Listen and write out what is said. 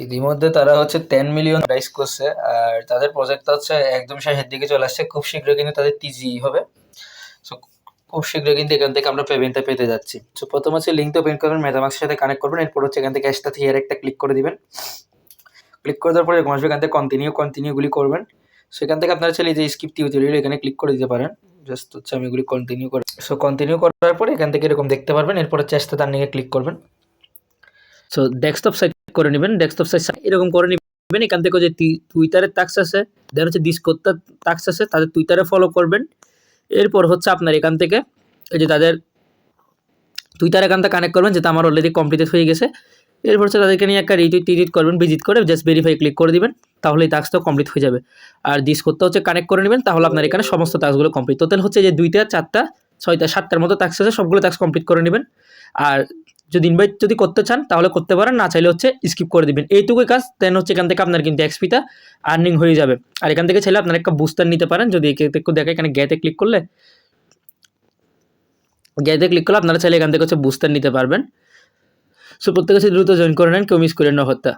ইতিমধ্যে তারা হচ্ছে 10 মিলিয়ন রাইজ করছে, আর তাদের প্রজেক্টটা হচ্ছে একদম শেষের দিকে চলে আসছে। খুব শীঘ্রই কিন্তু তাদের টিজি হবে। সো খুব শীঘ্রই কিন্তু এখান থেকে আমরা পেমেন্টটা পেতে যাচ্ছি। সো প্রথম হচ্ছে লিঙ্কটা ওপেন করবেন, মেটামাক্সের সাথে কানেক্ট করবেন। এরপর হচ্ছে এখান থেকে স্টার্ট হিয়ার একটা ক্লিক করে দিবেন। ক্লিক করে দেওয়ার পরে এরকম আসবে, এখান থেকে কন্টিনিউগুলি করবেন। সেখান থেকে আপনারা চাইলে যে স্কিপ টিউটোরিয়াল এখানে ক্লিক করে দিতে পারেন। জাস্ট হচ্ছে আমি এগুলি কন্টিনিউ করে, সো কন্টিনিউ করার পরে এখান থেকে এরকম দেখতে পারবেন। এরপর হচ্ছে স্টার্ট টার্নিংয়ে ক্লিক করবেন। সো ডেস্কটপ সাইট করে নেবেন। ডেস্কটপ সাইট এরকম করে নেবেন। এখান থেকে যে টুইটারের টাস্ক আছে, দেন হচ্ছে ডিসকোডটার টাস্ক আছে, তাদের টুইটারে ফলো করবেন। এরপর হচ্ছে আপনার এখান থেকে এই যে তাদের টুইটার অ্যাকাউন্টটা কানেক্ট করবেন, যেটা আমার অলরেডি কমপ্লিটেড হয়ে গেছে। এরপর হচ্ছে তাদেরকে নিয়ে একটা রিটুইট করবেন, ভিজিট করে জাস্ট ভেরিফাই ক্লিক করে দিবেন, তাহলে এই টাস্কটাও কমপ্লিট হয়ে যাবে। আর ডিসকোডটা হচ্ছে কানেক্ট করে নেবেন, তাহলে আপনার এখানে সমস্ত টাস্কগুলো কমপ্লিট। টোটাল হচ্ছে যে 2টা 4টা 6টা 7টার মতো টাস্ক আছে, সবগুলো টাস্ক কমপ্লিট করে নেবেন। আর যদি ইনভাইট যদি করতে চান তাহলে করতে পারেন, না চাইলে হচ্ছে স্কিপ করে দিবেন। এইটুকুই কাজ। দেন হচ্ছে এখান থেকে আপনার কিন্তু এক্সপিটা আর্নিং হয়ে যাবে। আর এখান থেকে চাইলে আপনার একটা বুস্টার নিতে পারেন। যদি একটু দেখে এখানে গেতে ক্লিক করলে আপনারা চাইলে এখান থেকে হচ্ছে বুস্টার নিতে পারবেন। সো প্রত্যেকে দ্রুত জয়েন করে নেন, কেউ মিস করেন না হত্যা।